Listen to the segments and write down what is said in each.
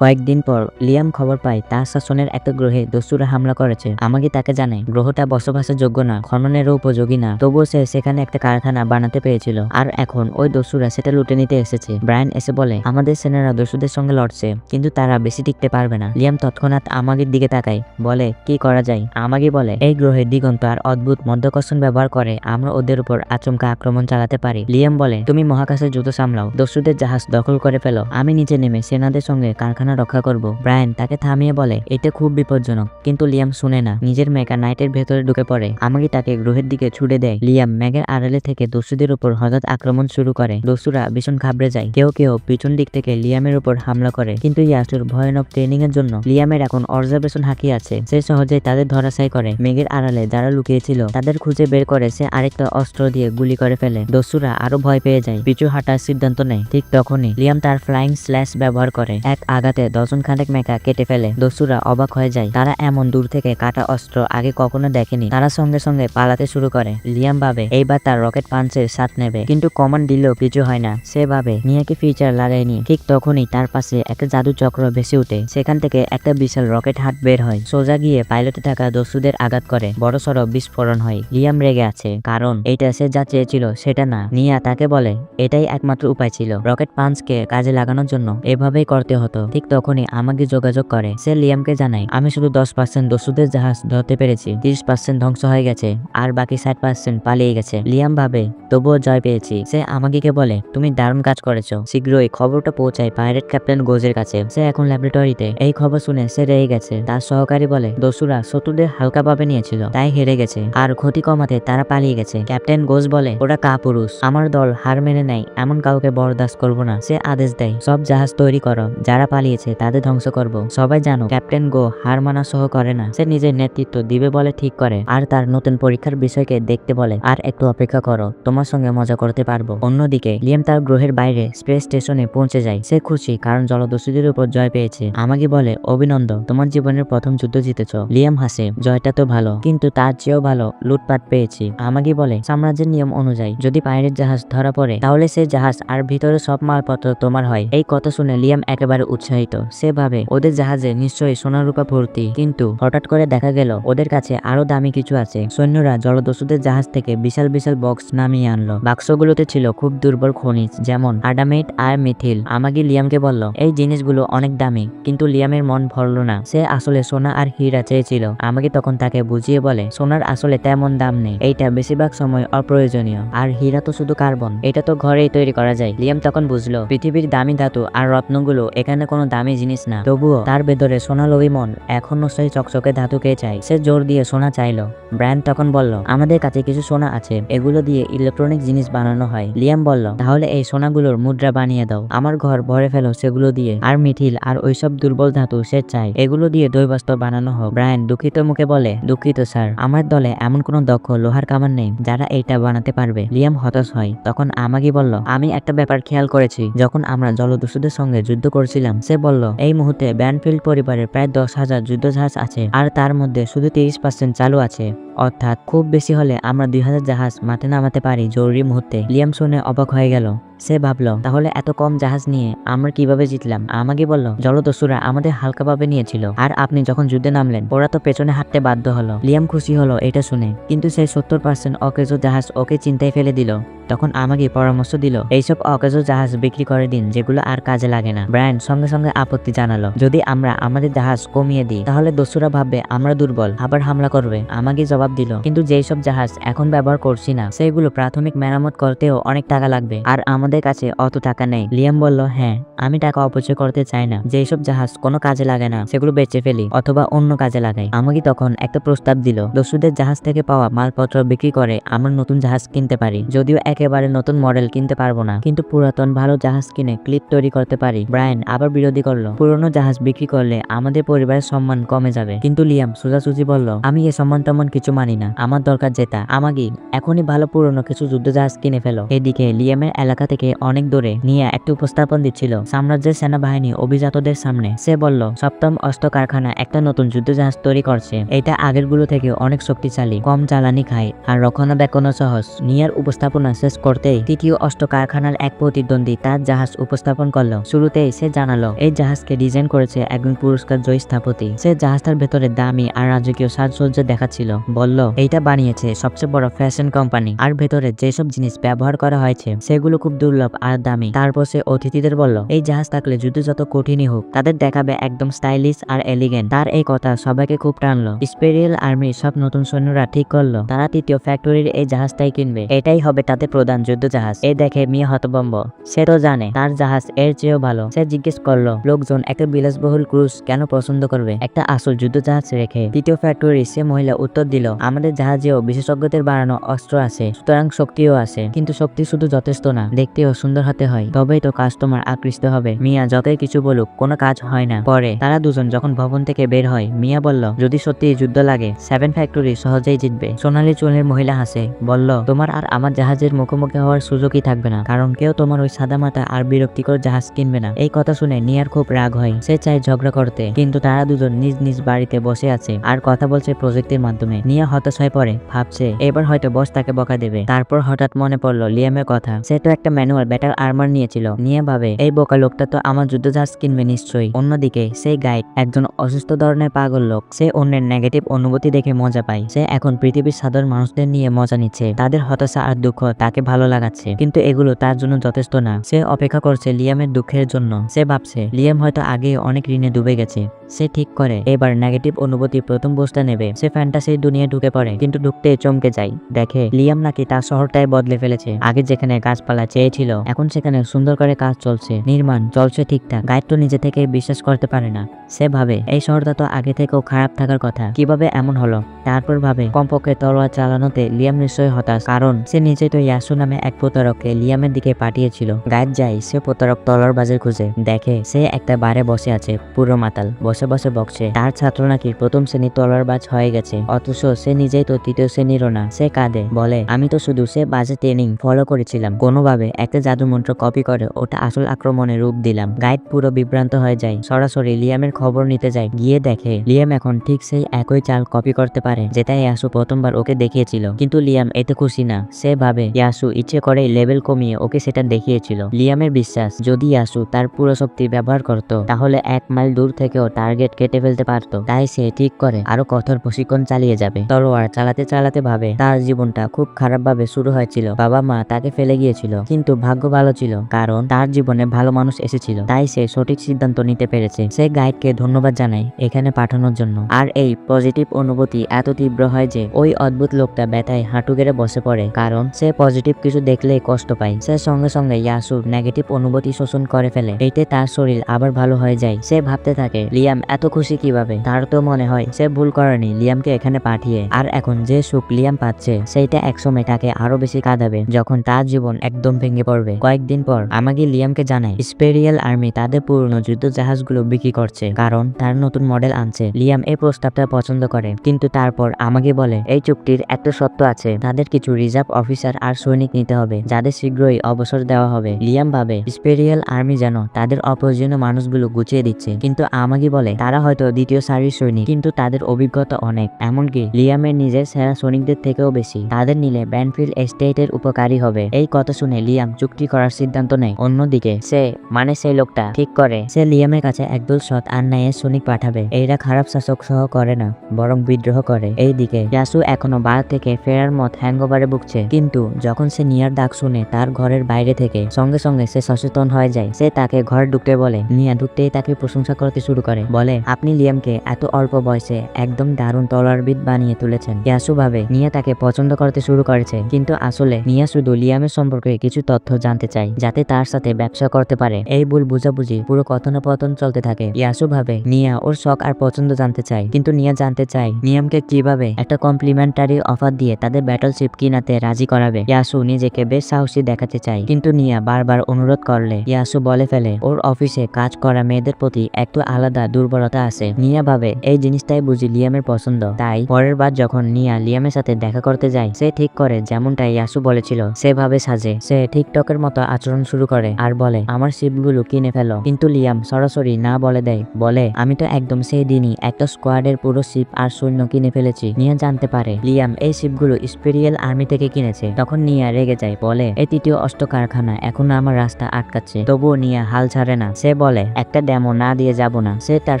কয়েকদিন পর লিয়াম খবর পায় তার শাসনের একটা গ্রহে দস্যুরা হামলা করেছে। আমাকে তাকে জানায় গ্রহটা বসবাসের যোগ্য না, খননেরও উপযোগী না, তবুও সে সেখানে একটা কারখানা বানাতে পেরেছিল আর এখন ওই দস্যুরা সেটা লুটে নিতে এসেছে। ব্রায়ান এসে বলে আমাদের সেনারা দস্যুদের সঙ্গে লড়ছে, কিন্তু তারা বেশি টিকতে পারবে না। লিয়াম তৎক্ষণাৎ আমাগের দিকে তাকায়, বলে কি করা যায়। আমাকে বলে এই গ্রহের দিগন্ত আর অদ্ভুত মধ্যাকর্ষণ ব্যবহার করে আমরা ওদের উপর আচমকা আক্রমণ চালাতে পারি। লিয়াম বলে তুমি মহাকাশের যুদ্ধ সামলাও, দস্যুদের জাহাজ দখল করে ফেলো, আমি নিচে নেমে সেনাদের সঙ্গে কারখানা রক্ষা করব। ব্রায়ান তাকে থামিয়ে বলে এটা খুব বিপজ্জনক, কিন্তু লিয়াম শুনে না, নিজের মেঘা নাইটের ভেতরে ঢুকে পড়ে। আমাকে তাকে গ্রহের দিকে ছুড়ে দেয়। লিয়াম মেঘের আড়ালে থেকে দস্যুদের উপর হঠাৎ আক্রমণ শুরু করে। দস্যুরা ভীষণ ঘাবড়ে যায়, কেউ কেউ পিছন দিক থেকে লিয়ামের উপর হামলা করে, কিন্তু ইয়াসুর ভয়ানক ট্রেনিং এর জন্য লিয়ামের এখন অবজারভেশন হাকি আছে, সে সহজেই তাদের ধরাশায়ী করে। মেঘের আড়ালে যারা লুকিয়েছিল তাদের খুঁজে বের করে সে আরেকটা অস্ত্র দিয়ে গুলি করে ফেলে। দস্যুরা আরো ভয় পেয়ে যায়, পিছু হাঁটার সিদ্ধান্ত নেয়। ঠিক তখনই লিয়াম তার ফ্লাইং স্ল্যাশ ব্যবহার করে এক আঘাতে ডজন খানেক মেঘা কেটে ফেলে। দস্যুরা অবাক হয়ে যায়, তারা এমন দূর থেকে কাটা অস্ত্র আগে কখনো দেখেনি। তারা সঙ্গে সঙ্গে পালাতে শুরু করে। লিয়াম ভাবে এইবার তার রকেট পাঞ্চের স্বাদ নেবে, কিন্তু কমান্ড দিলেও কিছু হয় না। সে ভাবে নিয়াকে ফিচার লাগায়নি। ঠিক তখনই তার পাশে একটা জাদু চক্র ভেসে উঠে, সেখান থেকে একটা বিশাল রকেট হাট বের হয়, সোজা গিয়ে পাইলটে থাকা দস্যুদের আঘাত করে। বড়সড় বিস্ফোরণ হয়। লিয়াম রেগে আছে, কারণ এটা সে যা চেয়েছিল সেটা না। নিয়া তাকে বলে এটাই একমাত্র উপায় ছিল, রকেট পাঞ্চকে কাজে লাগানোর জন্য এভাবেই করতে হতো। ঠিক তখনই আমাকে যোগাযোগ করে। সে লিয়ামকে জানায় আমি শুধু 10% দস্যুদের জাহাজ ধরতে পেরেছি, 30% ধ্বংস হয়ে গেছে আর বাকি 60% পালিয়ে গেছে। লিয়াম ভাবে তবুও জয় পেয়েছি। সে আমাকে বলে তুমি দারুণ কাজ করেছো। শীঘ্রই খবরটা পৌঁছায় পাইরেট ক্যাপ্টেন গোজের কাছে। সে এখন ল্যাবরেটরিতে। এই খবর শুনে সে রেগে গেছে। তার সহকারী বলে দস্যুরা শত্রুদের হালকাভাবে নিয়েছিল, তাই হেরে গেছে, আর ক্ষতি কমাতে তারা পালিয়ে গেছে। ক্যাপ্টেন গোজ বলে ওরা কাপুরুষ, আমার দল হার মেনে নেয় এমন কাউকে বরদাস্ত করবো না। সে আদেশ দেয় সব জাহাজ তৈরি করো, যারা পালিয়েছে তাদের ধ্বংস করব। সবাই জানো ক্যাপ্টেন গো হার মানা সহ করে না, সে নিজের নেতৃত্ব দিবে বলে ঠিক করে আর তার নতুন পরীক্ষার বিষয়কে দেখতে বলে আর একটু অপেক্ষা করো, তোমার সঙ্গে মজা করতে পারবো। অন্যদিকে লিয়াম তার গ্রহের বাইরে স্পেস স্টেশনে পৌঁছে যায়। সে খুশি কারণ জলদস্যুদের উপর জয় পেয়েছে। আমাকে বলে অভিনন্দন, তোমার জীবনের প্রথম যুদ্ধ জিতেছ। লিয়াম হাসে, জয়টা তো ভালো, কিন্তু তার চেয়েও ভালো লুটপাট পেয়েছি। আমাকে বলে সাম্রাজ্যের নিয়ম অনুযায়ী যদি পাইরেট জাহাজ ধরা পড়ে তাহলে সেই জাহাজ আর ভিতরে সব মালপত্র তোমার হয়। এই কথা শুনে লিয়াম একেবারে উৎসাহিত। সে ভাবে ওদের জাহাজে নিশ্চয়ই সোনা রূপা ভর্তি, কিন্তু হঠাৎ করে দেখা গেল ওদের কাছে আরো দামি কিছু আছে। সৈন্যরা জলদস্যুদের জাহাজ থেকে বিশাল বিশাল বক্স নামিয়ে আনলো। বাক্সগুলোতে ছিল খুব দুর্বল খনিজ, যেমন আডামেট আর মিথিল। আমাকে লিয়ামকে বলল এই জিনিসগুলো অনেক দামি, কিন্তু লিয়ামের মন ভরলো না। সে আসলে সোনা আর হীরা চেয়েছিল। আমাকে তখন তাকে বুঝিয়ে বলে সোনার আসলে তেমন দাম নেই, এইটা বেশিরভাগ সময় অপ্রয়োজনীয়, আর হীরা তো শুধু কার্বন, এটা তো ঘরেই তৈরি করা যায়। লিয়াম তখন বুঝলো পৃথিবীর দামি ধাতু আর রত্নগুলো এখানে কোনো দামি জিনিস না, তবুও তার ভেতরে সোনালোভী মন এখনো সেই চকচকে ধাতুকে চাই। সে জোর দিয়ে সোনা চাইলো। ব্রায়ান তখন বলল আমাদের কাছে কিছু সোনা আছে, এগুলো দিয়ে ইলেকট্রনিক জিনিস বানানো হয়। লিয়াম বলল তাহলে এই সোনাগুলোর মুদ্রা বানিয়ে দাও, আমার ঘর ভরে ফেলো সেগুলো দিয়ে। আর মিথিল আর ওইসব দুর্বল ধাতু সে চায়, এগুলো দিয়ে দৈবাস্ত্র বানানো হোক। ব্রায়ান দুঃখিত মুখে বলে দুঃখিত স্যার, আমার দলে এমন কোনো দক্ষ লোহার কামান নেই যারা এইটা বানাতে পারবে। লিয়াম হতাশ হয়। তখন আমাকে বলল আমি একটা ব্যাপার খেয়াল করেছি, যখন আমরা জলদস্যুদের সঙ্গে যুদ্ধ করছিলাম। সে বলল এই মুহূর্তে ব্যানফিল্ড পরিবারের প্রায় 10,000 যুদ্ধজাহাজ আছে, আর তার মধ্যে শুধু 30% চালু আছে, অর্থাৎ খুব বেশি হলে আমরা 2000 জাহাজ মাঠে নামাতে পারি জরুরি মুহূর্তে। লিয়াম শুনে অবাক হয়ে গেল। সে ভাবলো তাহলে এত কম জাহাজ নিয়ে আমরা কিভাবে জিতলাম। আমাকে বলল জলদস্যুরা আমাদের হালকাভাবে নিয়েছিল, আর আপনি যখন যুদ্ধে নামলেন ওরা তো পেছনে হাঁটতে বাধ্য হলো। লিয়াম খুশি হলো এটা শুনে, কিন্তু সেই 70% অকেজো জাহাজ ওকে চিন্তায় ফেলে দিল। তখন আমাকে পরামর্শ দিল এইসব অকেজো জাহাজ বিক্রি করে দিন, যেগুলো আর কাজে লাগে না। ব্রায়ান সঙ্গে সঙ্গে আপত্তি জানালো যদি আমরা আমাদের জাহাজ কমিয়ে দিই তাহলে দস্যুরা ভাববে আমরা দুর্বল, আবার হামলা করবে। আমাকে জবাব দিল কিন্তু যেই সব জাহাজ এখন ব্যবহার করছি না সেগুলো প্রাথমিক মেরামত করতেও অনেক টাকা লাগবে, আর আমাদের কাছে অত টাকা নেই। লিয়াম বলল হ্যাঁ, আমি টাকা অপচয় করতে চাই না, যেই সব জাহাজ কোনো কাজে লাগে না সেগুলো বেচে ফেলি অথবা অন্য কাজে লাগাই। আমাকে তখন একটা প্রস্তাব দিল দস্যুদের জাহাজ থেকে পাওয়া মালপত্র বিক্রি করে আমরা নতুন জাহাজ কিনতে পারি, যদিও একেবারে নতুন মডেল কিনতে পারবো না, কিন্তু পুরাতন ভালো জাহাজ কিনে ক্লিপ তৈরি করতে পারি। ব্রায়ান আবার বিরোধী করলো পুরনো জাহাজ বিক্রি করলে আমাদের পরিবারের সম্মান কমে যাবে, কিন্তু লিয়াম সোজাসুজি বলল আমি এ সম্মান টম্মান কিছু কিচ্ছু মানি না, আমার দরকার জেতা। আমাগি এখনই ভালো পুরনো কিছু যুদ্ধজাহাজ কিনে ফেলো। এদিকে লিয়ামের এলাকা থেকে অনেক দূরে নিয়ে একটা উপস্থাপন দিচ্ছিল সাম্রাজ্যের সেনাবাহিনী অভিজাতদের সামনে। সে বলল, সপ্তম অস্ত্র কারখানা একটা নতুন যুদ্ধজাহাজ তৈরি করছে। এটা আগেরগুলো থেকে অনেক শক্তিশালী, কম জ্বালানি খায় আর রক্ষণাবেক্ষণও সহজ। নিয়ার উপস্থাপনা শেষ করতেই তৃতীয় অস্ত্র কারখানার এক প্রতিদ্বন্দ্বী তার জাহাজ উপস্থাপন করলো। শুরুতেই সে জানালো এই জাহাজকে ডিজাইন করেছে একজন পুরস্কার জয়ী স্থপতি। সে জাহাজটার ভেতরে দামি আর রাজকীয় সাজসজ্জা দেখাচ্ছিল। বলল, এইটা বানিয়েছে সবচেয়ে বড় ফ্যাশন কোম্পানি, আর ভেতরে যেসব জিনিস ব্যবহার করা হয়েছে সেগুলো খুব দুর্লভ আর দামি। তারপর সে অতিথিদের বলল, এই জাহাজ থাকলে যুদ্ধ যত কঠিনই হোক তাদের দেখাবে একদম স্টাইলিশ আর এলিগেন্ট। তার এই কথা সবাইকে খুব টানলো। ইম্পেরিয়াল আর্মির সব নতুন সৈন্যরা ঠিক করলো তারা তৃতীয় ফ্যাক্টরির এই জাহাজটাই কিনবে, এটাই হবে তাদের প্রধান যুদ্ধ জাহাজ। এই দেখে মিয়া হতভম্ব। সে তো জানে তার জাহাজ এর চেয়েও ভালো। সে জিজ্ঞেস করলো, লোকজন একটা বিলাসবহুল ক্রুজ কেন পছন্দ করবে একটা আসল যুদ্ধ জাহাজ রেখে? তৃতীয় ফ্যাক্টরি সে মহিলা উত্তর দিল, আমাদের জাহাজেও বিশেষজ্ঞদের বানানো অস্ত্র আছে, সুতরাং শক্তিও আছে, কিন্তু শক্তি শুধু যথেষ্ট না, দেখতেও সুন্দর হতে হয়, তবেই তো কাস্টমার আকৃষ্ট হবে। মিয়া যতই কিছু বলুক কোনো কাজ হয় না। পরে তারা দুজন যখন ভবন থেকে বের হয়, মিয়া বলল, যদি সত্যি যুদ্ধ লাগে 7 ফ্যাক্টরি সহজেই জিতবে। সোনালী চুলের মহিলা হাসে, বলল, তোমার আর আমার জাহাজের মুখোমুখি হওয়ার সুযোগই থাকবে না, কারণ কেউ তোমার ওই সাদামাটা আর বিরক্তিকর জাহাজ কিনবে না। এই কথা শুনে নিয়ার খুব রাগ হয়। সে চায় ঝগড়া করতে, কিন্তু তারা দুজন নিজ নিজ বাড়িতে বসে আছে আর কথা বলছে প্রযুক্তির মাধ্যমে। নিয়া হতাশ হয়ে পড়ে, ভাবছে এবার হয়তো বস তাকে বকা দেবে। তারপর হঠাৎ মনে পড়লো লিয়ামের কথা। সে তো একটা ম্যানুয়াল ব্যাটার আর্মার নিয়েছিল। নিয়া ভাবে, এই বোকা লোকটা তো আমার যুদ্ধজাহাজ কিনবে নিশ্চয়ই। অন্যদিকে সেই গাইড একজন অসুস্থ ধরনের পাগল লোক। সে অন্যের নেগেটিভ অনুভূতি দেখে মজা পায়। সে এখন পৃথিবীর সাধারণ মানুষদের নিয়ে মজা নিচ্ছে, তাদের হতাশা আর দুঃখ তাকে ভালো লাগাচ্ছে, কিন্তু এগুলো তার জন্য যথেষ্ট না। সে অপেক্ষা করছে লিয়ামের দুঃখের জন্য। সে ভাবছে লিয়াম হয়তো আগে অনেক ঋণে ডুবে গেছে। সে ঠিক করে এবার নেগেটিভ অনুভূতি প্রথম বোঝটা নেবে। সে ফ্যান্টাসির দুনিয়া ঢুকে পড়ে, কিন্তু ঢুকতে চমকে যায়। দেখে লিয়াম নাকি তার শহরটাই বদলে ফেলেছে। আগে যেখানে গাছপালা চেয়েছিল এখন সেখানে সুন্দর করে কাজ চলছে, নির্মাণ চলছে ঠিকঠাক। গাইড তো নিজে থেকে বিশ্বাস করতে পারে না। সে ভাবে এই শহরটা তো আগে থেকেও খারাপ থাকার কথা, কিভাবে এমন হলো? তারপর ভাবে কমপক্ষে তলোয়ার চালানোতে লিয়াম নিশ্চয়ই হতাশ, কারণ সে নিজেই তো ইয়াসু নামে এক প্রতারককে লিয়ামের দিকে পাঠিয়েছিল। গাইড যায় সে প্রতারক তলোয়ার বাজের খুঁজে। দেখে সে একটা বারে বসে আছে, পুরো মাতাল, বসে বসে বকছে। তার ছাত্র নাকি প্রথম শ্রেণীর তলোয়ারবাজ হয়ে গেছে, অথচ সে নিজেই তো তৃতীয় শ্রেণীরও না। সে কাঁদে, বলে আমি তো শুধু সে বাজে ট্রেনিং ফলো করেছিলাম, কোনোভাবে একটা জাদু মন্ত্র কপি করে ওটা আসল আক্রমণে রূপ দিলাম। গাইড পুরো বিভ্রান্ত হয়ে যায়, সরাসরি লিয়ামের খবর নিতে যায়। গিয়ে দেখে লিয়াম এখন ঠিক সেই একই চাল কপি করতে পারে যেটা ইয়াসু প্রথমবার ওকে দেখিয়েছিল, কিন্তু লিয়াম এতে খুশি না। সে ভাবে ইয়াসু ইচ্ছে করে লেভেল কমিয়ে ওকে সেটা দেখিয়েছিল। লিয়ামের বিশ্বাস যদি ইয়াসু তার পুরো শক্তি ব্যবহার করত তাহলে 1 মাইল দূর থেকেও টার্গেট কেটে ফেলতে পারত। তাই সে ঠিক করে আরো কঠোর প্রশিক্ষণ চালিয়ে যাবে। তলোয়ার চালাতে চালাতে ভাবে তার জীবনটা খুব খারাপ ভাবে শুরু হয়েছিল। বাবা মা তাকে ফেলে গিয়েছিল, কিন্তু ভাগ্য ভালো ছিল কারণ তার জীবনে ভালো মানুষ এসেছিল, তাই সে সঠিক সিদ্ধান্ত নিতে পেরেছে। সে গাইডকে ধন্যবাদ জানায় এখানে পাঠানোর জন্য। আর এই পজিটিভ অনুভূতি এত তীব্র হয় যে ওই অদ্ভুত লোকটা ব্যথায় হাঁটু গেড়ে বসে পড়ে, কারণ সে পজিটিভ কিছু দেখলেই কষ্ট পায়। সে সঙ্গে সঙ্গে ইয়াসুর নেগেটিভ অনুভূতি শোষণ করে ফেলে, এতে তার শরীর আবার ভালো হয়ে যায়। সে ভাবতে থাকে লিয়াম এত খুশি কিভাবে? তার তো মনে হয় সে ভুল করেনি লিয়ামকে এখানে পাঠিয়ে। আর এখন যে সুখ লিয়াম পাচ্ছে সেইটা একসময় তাকে আরো বেশি কাঁদাবে যখন তার জীবন একদম ভেঙে পড়বে। কয়েকদিন পর আমাকে লিয়ামকে জানায় ইম্পেরিয়াল আর্মি তাদের পুরনো যুদ্ধ জাহাজগুলো বিক্রি করছে, কারণ তার নতুন মডেল আনছে। লিয়াম এই প্রস্তাবটা পছন্দ করে, কিন্তু তারপর আমাকে বলে এই চুক্তির একটা শর্ত আছে, তাদের কিছু রিজার্ভ অফিসার আর সৈনিক নিতে হবে যাদের শীঘ্রই অবসর দেওয়া হবে। লিয়াম ভাবে ইম্পেরিয়াল আর্মি যেন তাদের অপ্রয়োজনীয় মানুষগুলো গুছিয়ে দিচ্ছে, কিন্তু আমাকে বলে তারা হয়তো দ্বিতীয় সারির সৈনিক, কিন্তু তাদের অভিজ্ঞতা অনেক, এমনকি লিয়ামের নিজের সেরা সৈনিকদের থেকেও বেশি। তাদের নিলে ব্যানফিল্ড এস্টেটের উপকারী হবে। এই কথা শুনে লিয়াম চুক্তি করার সিদ্ধান্ত নেয়। অন্যদিকে সেই লোকটা ঠিক করে সে লিয়ামের কাছে একদল সৎ আর ন্যায়ের সৈনিক পাঠাবে। এরা খারাপ শাসক সহ করে না, বরং বিদ্রোহ করে। এইদিকে ইয়াসু এখনো বার থেকে ফেরার মত হ্যাংওভারে ভুগছে, কিন্তু যখন সে নিয়ার ডাক শুনে তার ঘরের বাইরে থেকে সঙ্গে সঙ্গে সে সচেতন হয়ে যায়। সে তাকে ঘরে ঢুকতে বলে। নিয়া ঢুকতেই তাকে প্রশংসা করতে শুরু করে, বলে আপনি লিয়ামকে এত অল্প বয়সে একদম দারুণ তলোয়ারবিদ বানিয়ে তুলেছেন। ইয়াসু ভাবে নিয়া তাকে পছন্দ করতে শুরু করেছে, কিন্তু আসলে নিয়া শুধু লিয়ামের সম্পর্কে কিছু তথ্য জানতে চায় যাতে তার সাথে ব্যবসা করতে পারে। এই ভুল বুঝাবুঝি পুরো কথোপকথন চলতে থাকে। ইয়াসু ভাবে নিয়া ওর শখ আর পছন্দ জানতে চায়, কিন্তু নিয়া জানতে চায় নিয়ামকে কিভাবে একটা কমপ্লিমেন্টারি অফার দিয়ে তাদের ব্যাটলশিপ কিনাতে রাজি করাবে। ইয়াসু নিজেকে বেশ সাহসী দেখাতে চায়, কিন্তু নিয়া বারবার অনুরোধ করলে ইয়াসু বলে ফেলে ওর অফিসে কাজ করা মেয়েদের প্রতি একটু আলাদা দুর্বলতা আছে। নিয়া ভাবে এই জিনিসটাই বুঝি লিয়ামের পছন্দ, তাই পরের বাদ যখন নিয়া লিয়ামের সাথে দেখা করতে যায়, সে ঠিক করে যেমনটা ইয়াসু বলেছিল সেভাবে সাজে। সে টিকটকের মতো আচরণ শুরু করে আর বলে আমার শিপগুলো কিনে ফেলো, কিন্তু লিয়াম সরাসরি না বলে দেয়, বলে আমি তো একদম সেই দিনই একটা স্কোয়াডের পুরো শিপ আর সৈন্য কিনে ফেলেছি। নিয়া জানতে পারে লিয়াম এই শিপগুলো ইম্পেরিয়াল আর্মি থেকে কিনেছে। তখন নিয়া রেগে যায়, বলে এই তৃতীয় অস্ত্র কারখানা এখনো আমার রাস্তা আটকাচ্ছে। তবুও নিয়া হাল ছাড়ে না। সে বলে একটা ডেমো না দিয়ে যাব না। সে তার